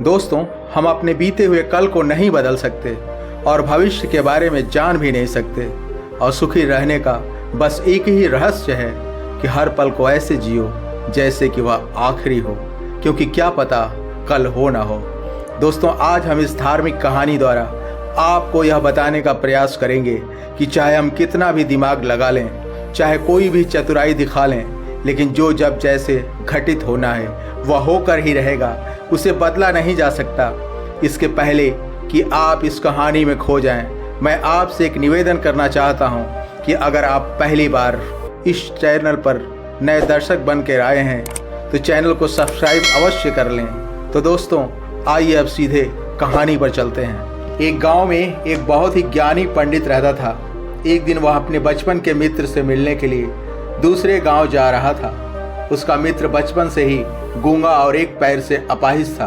दोस्तों, हम अपने बीते हुए कल को नहीं बदल सकते और भविष्य के बारे में जान भी नहीं सकते। और सुखी रहने का बस एक ही रहस्य है कि हर पल को ऐसे जियो जैसे कि वह आखिरी हो, क्योंकि क्या पता कल हो ना हो। दोस्तों, आज हम इस धार्मिक कहानी द्वारा आपको यह बताने का प्रयास करेंगे कि चाहे हम कितना भी दिमाग लगा लें, चाहे कोई भी चतुराई दिखा लें, लेकिन जो जब जैसे घटित होना है वह होकर ही रहेगा, उसे बदला नहीं जा सकता। इसके पहले कि आप इस कहानी में खो जाएं, मैं आपसे एक निवेदन करना चाहता हूं कि अगर आप पहली बार इस चैनल पर नए दर्शक बन कर आए हैं तो चैनल को सब्सक्राइब अवश्य कर लें। तो दोस्तों, आइए अब सीधे कहानी पर चलते हैं। एक गांव में एक बहुत ही ज्ञानी पंडित रहता था। एक दिन वह अपने बचपन के मित्र से मिलने के लिए दूसरे गांव जा रहा था। उसका मित्र बचपन से ही गूंगा और एक पैर से अपाहिज था।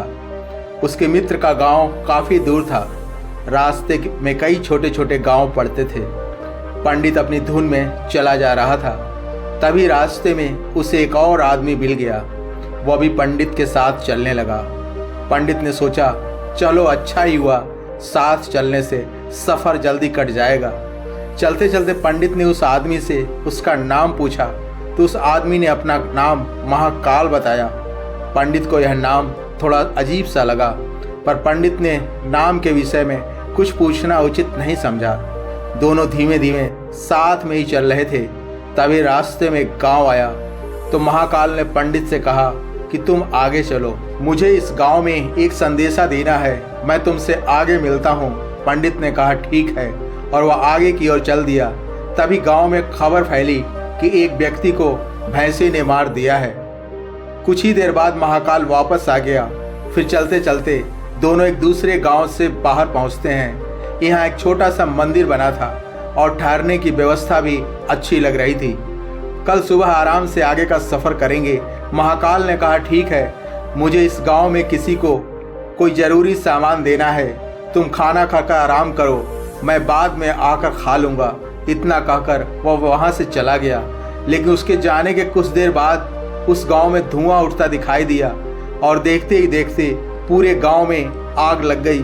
उसके मित्र का गांव काफ़ी दूर था। रास्ते में कई छोटे छोटे गांव पड़ते थे। पंडित अपनी धुन में चला जा रहा था। तभी रास्ते में उसे एक और आदमी मिल गया। वह भी पंडित के साथ चलने लगा। पंडित ने सोचा, चलो अच्छा ही हुआ, साथ चलने से सफ़र जल्दी कट जाएगा। चलते चलते पंडित ने उस आदमी से उसका नाम पूछा तो उस आदमी ने अपना नाम महाकाल बताया। पंडित को यह नाम थोड़ा अजीब सा लगा, पर पंडित ने नाम के विषय में कुछ पूछना उचित नहीं समझा। दोनों धीमे धीमे साथ में ही चल रहे थे। तभी रास्ते में एक गांव आया तो महाकाल ने पंडित से कहा कि तुम आगे चलो, मुझे इस गांव में एक संदेशा देना है, मैं तुमसे आगे मिलता हूँ। पंडित ने कहा ठीक है, और वह आगे की ओर चल दिया। तभी गांव में खबर फैली कि एक व्यक्ति को भैंसे ने मार दिया है। कुछ ही देर बाद महाकाल वापस आ गया। फिर चलते चलते दोनों एक दूसरे गांव से बाहर पहुंचते हैं। यहाँ एक छोटा सा मंदिर बना था और ठहरने की व्यवस्था भी अच्छी लग रही थी। कल सुबह आराम से आगे का सफ़र करेंगे। महाकाल ने कहा ठीक है, मुझे इस गांव में किसी को कोई ज़रूरी सामान देना है, तुम खाना खाकर आराम करो, मैं बाद में आकर खा लूँगा। इतना कहकर वह वहाँ से चला गया। लेकिन उसके जाने के कुछ देर बाद उस गांव में धुआं उठता दिखाई दिया और देखते ही देखते पूरे गांव में आग लग गई।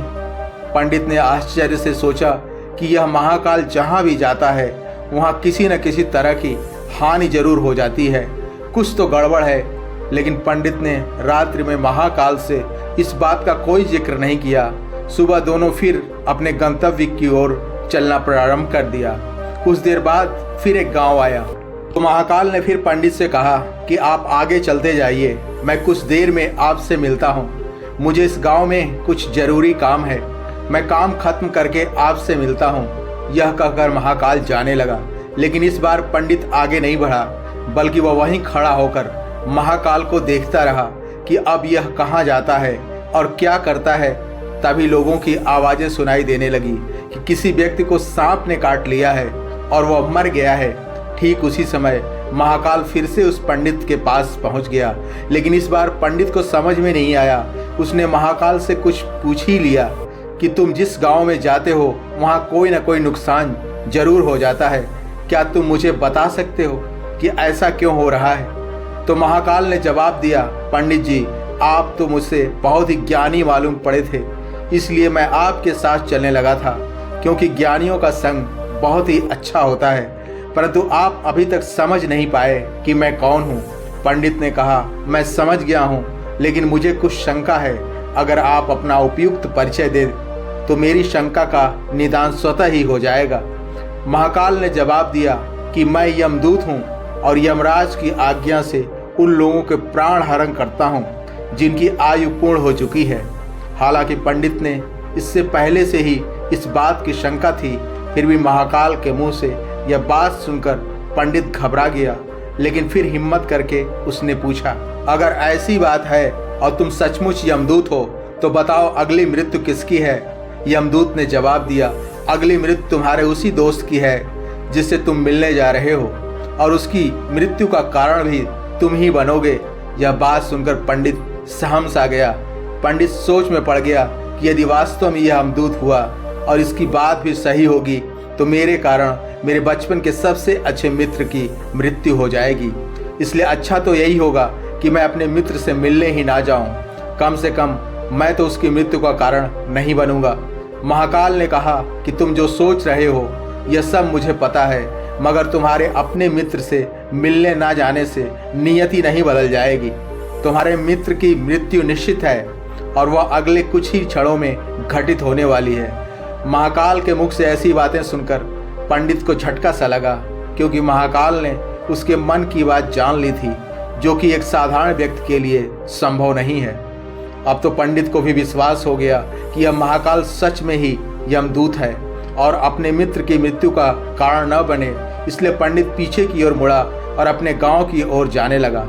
पंडित ने आश्चर्य से सोचा कि यह महाकाल जहाँ भी जाता है वहाँ किसी न किसी तरह की हानि जरूर हो जाती है, कुछ तो गड़बड़ है। लेकिन पंडित ने रात्रि में महाकाल से इस बात का कोई जिक्र नहीं किया। सुबह दोनों फिर अपने गंतव्य की ओर चलना प्रारंभ कर दिया। कुछ देर बाद फिर एक गांव आया तो महाकाल ने फिर पंडित से कहा कि आप आगे चलते जाइए, मैं कुछ देर में आपसे मिलता हूँ। मुझे इस गांव में कुछ ज़रूरी काम है, मैं काम खत्म करके आपसे मिलता हूँ। यह कहकर महाकाल जाने लगा। लेकिन इस बार पंडित आगे नहीं बढ़ा, बल्कि वह वहीं खड़ा होकर महाकाल को देखता रहा कि अब यह कहाँ जाता है और क्या करता है। तभी लोगों की आवाज़ें सुनाई देने लगी कि किसी व्यक्ति को सांप ने काट लिया है और वह मर गया है। ठीक उसी समय महाकाल फिर से उस पंडित के पास पहुंच गया। लेकिन इस बार पंडित को समझ में नहीं आया। उसने महाकाल से कुछ पूछ ही लिया कि तुम जिस गांव में जाते हो वहां कोई ना कोई नुकसान जरूर हो जाता है, क्या तुम मुझे बता सकते हो कि ऐसा क्यों हो रहा है? तो महाकाल ने जवाब दिया, पंडित जी, आप तो मुझसे बहुत ही ज्ञानी मालूम पड़े थे, इसलिए मैं आपके साथ चलने लगा था, क्योंकि ज्ञानियों का संग बहुत ही अच्छा होता है। परंतु आप अभी तक समझ नहीं पाए कि मैं कौन हूँ। पंडित ने कहा, मैं समझ गया हूँ, लेकिन मुझे कुछ शंका है। अगर आप अपना उपयुक्त परिचय दे तो मेरी शंका का निदान स्वतः ही हो जाएगा। महाकाल ने जवाब दिया कि मैं यमदूत हूँ और यमराज की आज्ञा से उन लोगों के प्राण हरण करता हूँ जिनकी आयु पूर्ण हो चुकी है। हालांकि पंडित ने इससे पहले से ही इस बात की शंका थी, फिर भी महाकाल के मुंह से यह बात सुनकर पंडित घबरा गया। लेकिन फिर हिम्मत करके उसने पूछा, अगर ऐसी बात है और तुम सचमुच यमदूत हो तो बताओ अगली मृत्यु किसकी है? यमदूत ने जवाब दिया, अगली मृत्यु तुम्हारे उसी दोस्त की है जिससे तुम मिलने जा रहे हो, और उसकी मृत्यु का कारण भी तुम ही बनोगे। यह बात सुनकर पंडित सहम सा गया। पंडित सोच में पड़ गया कि यदि वास्तव में यह यमदूत हुआ और इसकी बात भी सही होगी तो मेरे कारण मेरे बचपन के सबसे अच्छे मित्र की मृत्यु हो जाएगी। इसलिए अच्छा तो यही होगा कि मैं अपने मित्र से मिलने ही ना जाऊं। कम से कम मैं तो उसकी मृत्यु का कारण नहीं बनूंगा। महाकाल ने कहा कि तुम जो सोच रहे हो यह सब मुझे पता है, मगर तुम्हारे अपने मित्र से मिलने ना जाने से नियति नहीं बदल जाएगी। तुम्हारे मित्र की मृत्यु निश्चित है और वह अगले कुछ ही क्षणों में घटित होने वाली है। महाकाल के मुख से ऐसी बातें सुनकर पंडित को झटका सा लगा, क्योंकि महाकाल ने उसके मन की बात जान ली थी, जो कि एक साधारण व्यक्ति के लिए संभव नहीं है। अब तो पंडित को भी विश्वास हो गया कि यह महाकाल सच में ही यमदूत है और अपने मित्र की मृत्यु का कारण न बने, इसलिए पंडित पीछे की ओर मुड़ा और अपने गांव की ओर जाने लगा।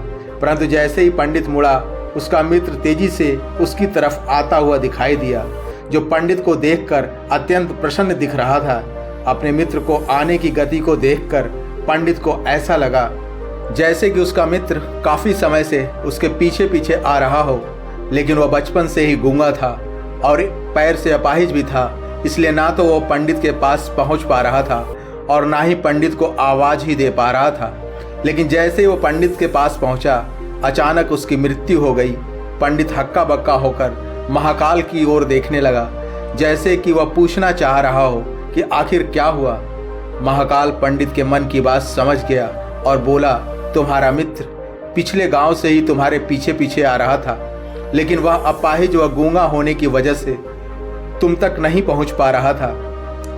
परंतु जैसे ही पंडित मुड़ा, उसका मित्र तेजी से उसकी तरफ आता हुआ दिखाई दिया, जो पंडित को देखकर अत्यंत प्रसन्न दिख रहा था। अपने मित्र को आने की गति को देखकर पंडित को ऐसा लगा जैसे कि उसका मित्र काफी समय से उसके पीछे पीछे आ रहा हो, लेकिन वह बचपन से ही गूंगा था और पैर से अपाहिज भी था, इसलिए ना तो वो पंडित के पास पहुंच पा रहा था और ना ही पंडित को आवाज ही दे पा रहा था। लेकिन जैसे ही वो पंडित के पास पहुंचा, अचानक उसकी मृत्यु हो गई। पंडित हक्का बक्का होकर महाकाल की ओर देखने लगा, जैसे कि वह पूछना चाह रहा हो कि आखिर क्या हुआ। महाकाल पंडित के मन की बात समझ गया और बोला, तुम्हारा मित्र पिछले गांव से ही तुम्हारे पीछे पीछे आ रहा था, लेकिन वह अपाहिज व गूंगा होने की वजह से तुम तक नहीं पहुंच पा रहा था।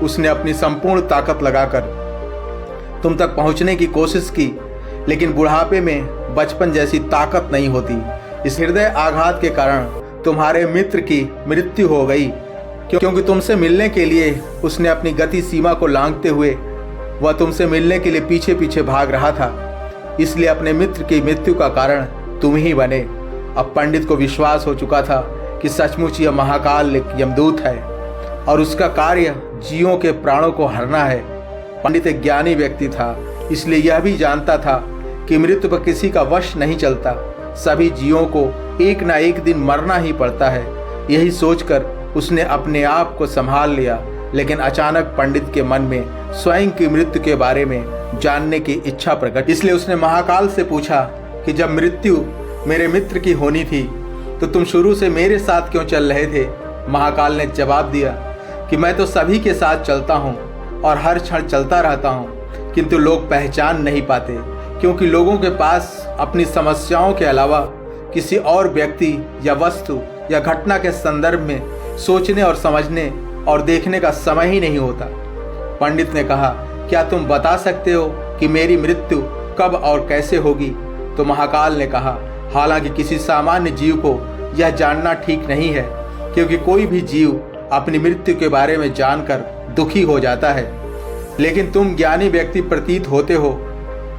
उसने अपनी संपूर्ण ताकत लगाकर तुम तक पहुंचने की कोशिश की, लेकिन बुढ़ापे में बचपन जैसी ताकत नहीं होती। इस हृदय आघात के कारण तुम्हारे मित्र की मृत्यु हो गई, क्योंकि तुमसे मिलने के लिए उसने अपनी गति सीमा को लांघते हुए वह तुमसे मिलने के लिए पीछे पीछे भाग रहा था, इसलिए अपने मित्र की मृत्यु का कारण तुम ही बने। अब पंडित को विश्वास हो चुका था कि सचमुच यह महाकाल एक यमदूत है और उसका कार्य जीवों के प्राणों को हरना है। पंडित एक ज्ञानी व्यक्ति था, इसलिए यह भी जानता था कि मृत्यु पर किसी का वश नहीं चलता, सभी जीवों को एक ना एक दिन मरना ही पड़ता है। यही सोचकर उसने अपने आप को संभाल लिया, लेकिन अचानक पंडित के मन में स्वयं की मृत्यु के बारे में जानने की इच्छा प्रकट, इसलिए उसने महाकाल से पूछा कि जब मृत्यु मेरे मित्र की होनी थी तो तुम शुरू से मेरे साथ क्यों चल रहे थे। महाकाल ने जवाब दिया कि मैं तो सभी के साथ चलता हूँ और हर क्षण चलता रहता हूँ, किंतु लोग पहचान नहीं पाते, क्योंकि लोगों के पास अपनी समस्याओं के अलावा किसी और व्यक्ति या वस्तु या घटना के संदर्भ में सोचने और समझने और देखने का समय ही नहीं होता। पंडित ने कहा, क्या तुम बता सकते हो कि मेरी मृत्यु कब और कैसे होगी। तो महाकाल ने कहा, हालांकि किसी सामान्य जीव को यह जानना ठीक नहीं है, क्योंकि कोई भी जीव अपनी मृत्यु के बारे में जानकर दुखी हो जाता है, लेकिन तुम ज्ञानी व्यक्ति प्रतीत होते हो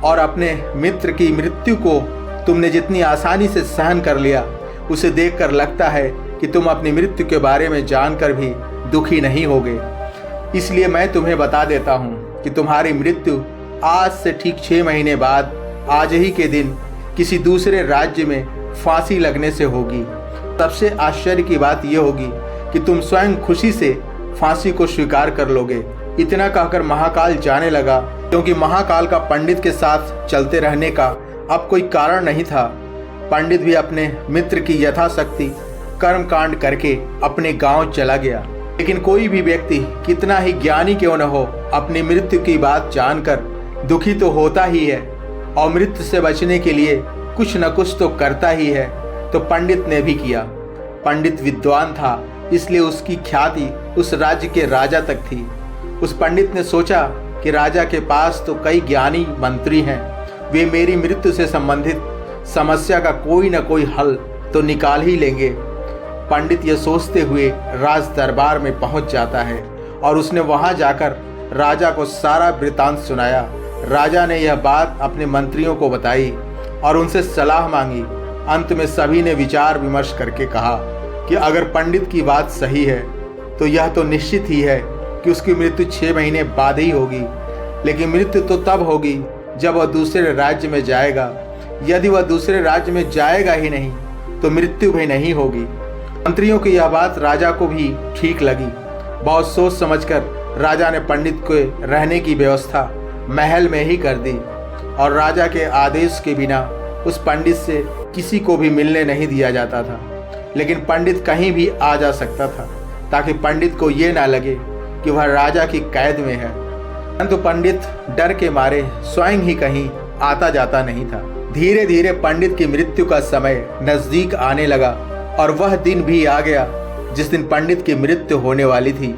और अपने मित्र की मृत्यु को तुमने जितनी आसानी से सहन कर लिया, उसे देखकर लगता है कि तुम अपनी मृत्यु के बारे में जानकर भी दुखी नहीं होगे। इसलिए मैं तुम्हें बता देता हूँ कि तुम्हारी मृत्यु आज से ठीक 6 महीने बाद आज ही के दिन किसी दूसरे राज्य में फांसी लगने से होगी। सबसे आश्चर्य की बात यह होगी कि तुम स्वयं खुशी से फांसी को स्वीकार कर लोगे। इतना कहकर महाकाल जाने लगा, क्योंकि महाकाल का पंडित के साथ चलते रहने का अब कोई कारण नहीं था। पंडित भी अपने मित्र की यथाशक्ति कर्मकांड करके अपने गांव चला गया। लेकिन कोई भी व्यक्ति कितना ही ज्ञानी क्यों न हो, अपनी मृत्यु की बात जानकर दुखी तो होता ही है और मृत्यु से बचने के लिए कुछ न कुछ तो करता ही है। तो पंडित ने भी किया। पंडित विद्वान था, इसलिए उसकी ख्याति उस राज्य के राजा तक थी। उस पंडित ने सोचा कि राजा के पास तो कई ज्ञानी मंत्री हैं, वे मेरी मृत्यु से संबंधित समस्या का कोई न कोई हल तो निकाल ही लेंगे। पंडित यह सोचते हुए राज दरबार में पहुंच जाता है और उसने वहां जाकर राजा को सारा वृतांत सुनाया। राजा ने यह बात अपने मंत्रियों को बताई और उनसे सलाह मांगी। अंत में सभी ने विचार विमर्श करके कहा कि अगर पंडित की बात सही है तो यह तो निश्चित ही है कि उसकी मृत्यु 6 महीने बाद ही होगी, लेकिन मृत्यु तो तब होगी जब वह दूसरे राज्य में जाएगा। यदि वह दूसरे राज्य में जाएगा ही नहीं तो मृत्यु भी नहीं होगी। मंत्रियों की यह बात राजा को भी ठीक लगी। बहुत सोच समझकर राजा ने पंडित को रहने की व्यवस्था महल में ही कर दी और राजा के आदेश के बिना उस पंडित से किसी को भी मिलने नहीं दिया जाता था। लेकिन पंडित कहीं भी आ जा सकता था ताकि पंडित को ये ना लगे कि वह राजा की कैद में है। परंतु पंडित डर के मारे स्वयं ही कहीं आता जाता नहीं था। धीरे धीरे पंडित की मृत्यु का समय नजदीक आने लगा और वह दिन भी आ गया जिस दिन पंडित की मृत्यु होने वाली थी।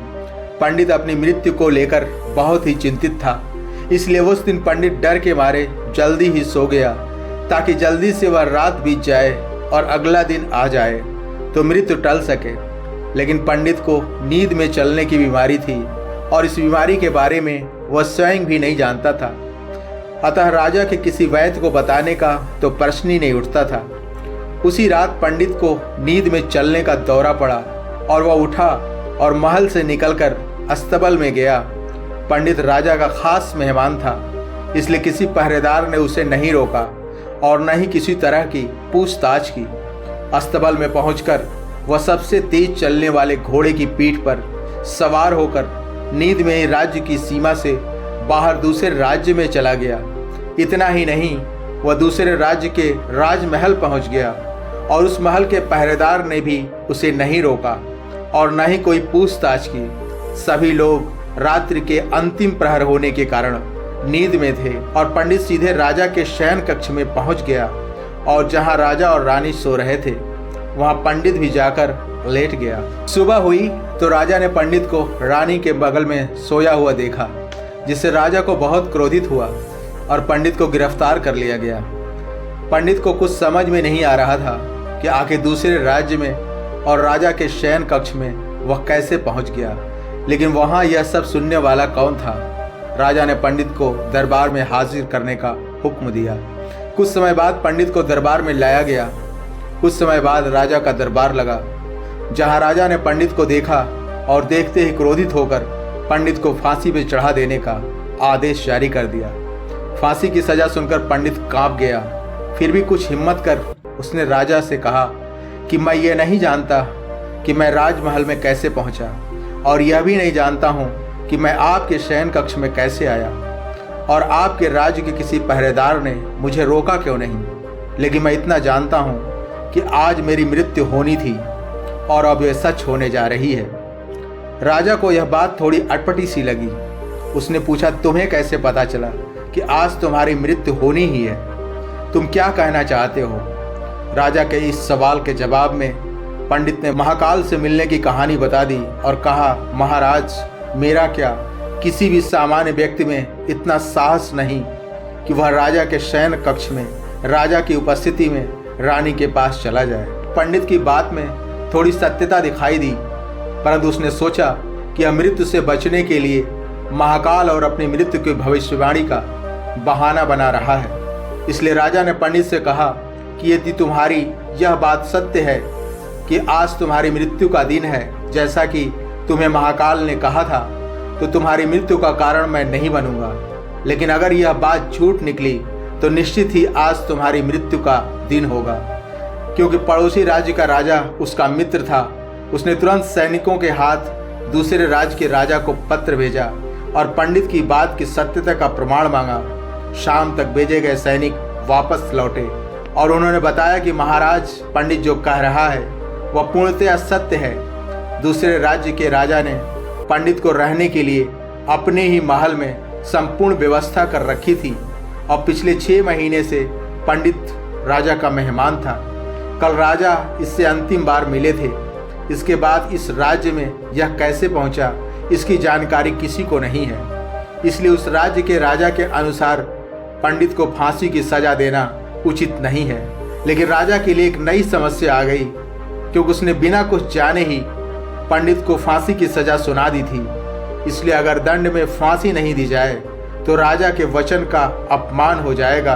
पंडित अपनी मृत्यु को लेकर बहुत ही चिंतित था, इसलिए उस दिन पंडित डर के मारे जल्दी ही सो गया ताकि जल्दी से वह रात बीत जाए और अगला दिन आ जाए तो मृत्यु टल सके। लेकिन पंडित को नींद में चलने की बीमारी थी और इस बीमारी के बारे में वह स्वयं भी नहीं जानता था। अतः राजा के किसी वैद्य को बताने का तो प्रश्न ही नहीं उठता था। उसी रात पंडित को नींद में चलने का दौरा पड़ा और वह उठा और महल से निकलकर अस्तबल में गया। पंडित राजा का खास मेहमान था, इसलिए किसी पहरेदार ने उसे नहीं रोका और न ही किसी तरह की पूछताछ की। अस्तबल में पहुंचकर वह सबसे तेज चलने वाले घोड़े की पीठ पर सवार होकर नींद में ही राज्य की सीमा से बाहर दूसरे राज्य में चला गया। इतना ही नहीं, वह दूसरे राज्य के राजमहल पहुंच गया और उस महल के पहरेदार ने भी उसे नहीं रोका और न ही कोई पूछताछ की। सभी लोग रात्रि के अंतिम प्रहर होने के कारण नींद में थे और पंडित सीधे राजा के शयन कक्ष में पहुंच गया और जहां राजा और रानी सो रहे थे वहां पंडित भी जाकर लेट गया। सुबह हुई तो राजा ने पंडित को रानी के बगल में सोया हुआ देखा, जिससे राजा को बहुत क्रोधित हुआ और पंडित को गिरफ्तार कर लिया गया। पंडित को कुछ समझ में नहीं आ रहा था कि आखिर दूसरे राज्य में और राजा के शयन कक्ष में वह कैसे पहुंच गया, लेकिन वहां यह सब सुनने वाला कौन था। राजा ने पंडित को दरबार में हाजिर करने का हुक्म दिया। कुछ समय बाद पंडित को दरबार में लाया गया। कुछ समय बाद राजा का दरबार लगा, जहां राजा ने पंडित को देखा और देखते ही क्रोधित होकर पंडित को फांसी पे चढ़ा देने का आदेश जारी कर दिया। फांसी की सजा सुनकर पंडित कांप गया, फिर भी कुछ हिम्मत कर उसने राजा से कहा कि मैं ये नहीं जानता कि मैं राजमहल में कैसे पहुंचा और यह भी नहीं जानता हूं कि मैं आपके शयन कक्ष में कैसे आया और आपके राज्य के किसी पहरेदार ने मुझे रोका क्यों नहीं। लेकिन मैं इतना जानता हूं कि आज मेरी मृत्यु होनी थी और अब यह सच होने जा रही है। राजा को यह बात थोड़ी अटपटी सी लगी। उसने पूछा, तुम्हें कैसे पता चला कि आज तुम्हारी मृत्यु होनी ही है? तुम क्या कहना चाहते हो? राजा के इस सवाल के जवाब में पंडित ने महाकाल से मिलने की कहानी बता दी और कहा, महाराज, मेरा क्या, किसी भी सामान्य व्यक्ति में इतना साहस नहीं कि वह राजा के शयन कक्ष में राजा की उपस्थिति में रानी के पास चला जाए। पंडित की बात में थोड़ी सत्यता दिखाई दी, परंतु उसने सोचा कि यह मृत्यु से बचने के लिए महाकाल और अपनी मृत्यु की भविष्यवाणी का बहाना बना रहा है। इसलिए राजा ने पंडित से कहा कि यदि तुम्हारी यह बात सत्य है कि आज तुम्हारी मृत्यु का दिन है, जैसा कि तुम्हें महाकाल ने कहा था, तो तुम्हारी मृत्यु का कारण मैं नहीं बनूंगा। लेकिन अगर यह बात झूठ निकली तो निश्चित ही आज तुम्हारी मृत्यु का दिन होगा। क्योंकि पड़ोसी राज्य का राजा उसका मित्र था, उसने तुरंत सैनिकों के हाथ दूसरे राज्य के राजा को पत्र भेजा और पंडित की बात की सत्यता का प्रमाण मांगा। शाम तक भेजे गए सैनिक वापस लौटे और उन्होंने बताया कि महाराज, पंडित जो कह रहा है वह पूर्णतः सत्य है। दूसरे राज्य के राजा ने पंडित को रहने के लिए अपने ही महल में संपूर्ण व्यवस्था कर रखी थी और पिछले 6 महीने से पंडित राजा का मेहमान था। कल राजा इससे अंतिम बार मिले थे। इसके बाद इस राज्य में यह कैसे पहुंचा, इसकी जानकारी किसी को नहीं है। इसलिए उस राज्य के राजा के अनुसार पंडित को फांसी की सजा देना उचित नहीं है। लेकिन राजा के लिए एक नई समस्या आ गई, क्योंकि उसने बिना कुछ जाने ही पंडित को फांसी की सजा सुना दी थी। इसलिए अगर दंड में फांसी नहीं दी जाए तो राजा के वचन का अपमान हो जाएगा,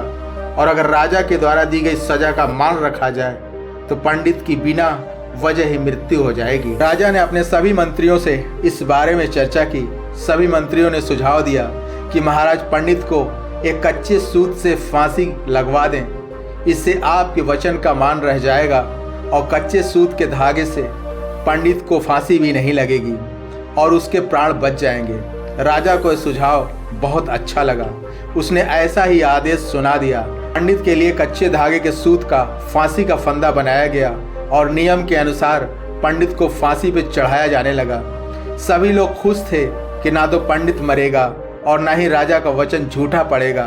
और अगर राजा के द्वारा दी गई सजा का मान रखा जाए तो पंडित की बिना वजह ही मृत्यु हो जाएगी। राजा ने अपने सभी मंत्रियों से इस बारे में चर्चा की। सभी मंत्रियों ने सुझाव दिया कि महाराज, पंडित को एक कच्चे सूत से फांसी लगवा दें, इससे आपके वचन का मान रह जाएगा और कच्चे सूत के धागे से पंडित को फांसी भी नहीं लगेगी और उसके प्राण बच जाएंगे। राजा को यह सुझाव बहुत अच्छा लगा। उसने ऐसा ही आदेश सुना दिया। पंडित के लिए कच्चे धागे के सूत का फांसी का फंदा बनाया गया और नियम के अनुसार पंडित को फांसी पर चढ़ाया जाने लगा। सभी लोग खुश थे कि ना तो पंडित मरेगा और ना ही राजा का वचन झूठा पड़ेगा।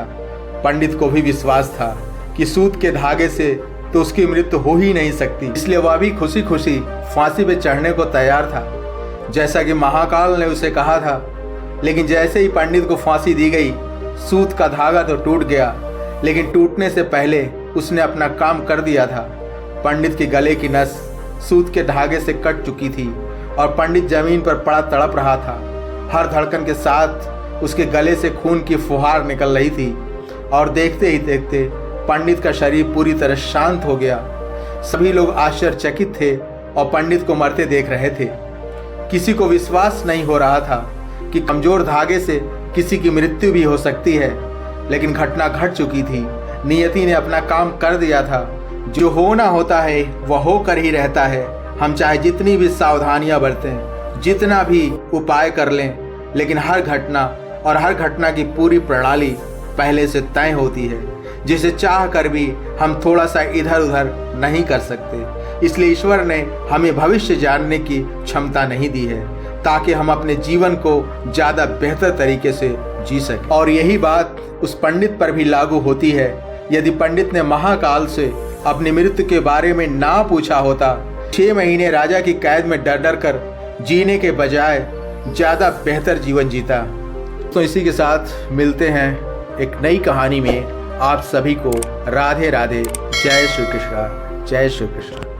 पंडित को भी विश्वास था कि सूत के धागे से तो उसकी मृत्यु हो ही नहीं सकती, इसलिए वह भी खुशी खुशी फांसी पे चढ़ने को तैयार था, जैसा कि महाकाल ने उसे कहा था। लेकिन जैसे ही पंडित को फांसी दी गई, सूत का धागा तो टूट गया, लेकिन टूटने से पहले उसने अपना काम कर दिया था। पंडित के गले की नस सूत के धागे से कट चुकी थी और पंडित जमीन पर पड़ा तड़प रहा था। हर धड़कन के साथ उसके गले से खून की फुहार निकल रही थी और देखते ही देखते पंडित का शरीर पूरी तरह शांत हो गया। सभी लोग आश्चर्यचकित थे और पंडित को मरते देख रहे थे। किसी को विश्वास नहीं हो रहा था कि कमजोर धागे से किसी की मृत्यु भी हो सकती है, लेकिन घटना घट चुकी थी। नियति ने अपना काम कर दिया था। जो होना होता है वह होकर ही रहता है। हम चाहे जितनी भी सावधानियां बरतें, जितना भी उपाय कर लें, लेकिन हर घटना और हर घटना की पूरी प्रणाली पहले से तय होती है, जिसे चाह कर भी हम थोड़ा सा इधर उधर नहीं कर सकते। इसलिए ईश्वर ने हमें भविष्य जानने की क्षमता नहीं दी है, ताकि हम अपने जीवन को ज़्यादा बेहतर तरीके से जी सकें। और यही बात उस पंडित पर भी लागू होती है। यदि पंडित ने महाकाल से अपनी मृत्यु के बारे में ना पूछा होता, 6 महीने राजा की कैद में डर डर कर जीने के बजाय ज़्यादा बेहतर जीवन जीता। तो इसी के साथ मिलते हैं एक नई कहानी में। आप सभी को राधे राधे। जय श्री कृष्ण, जय श्री कृष्ण।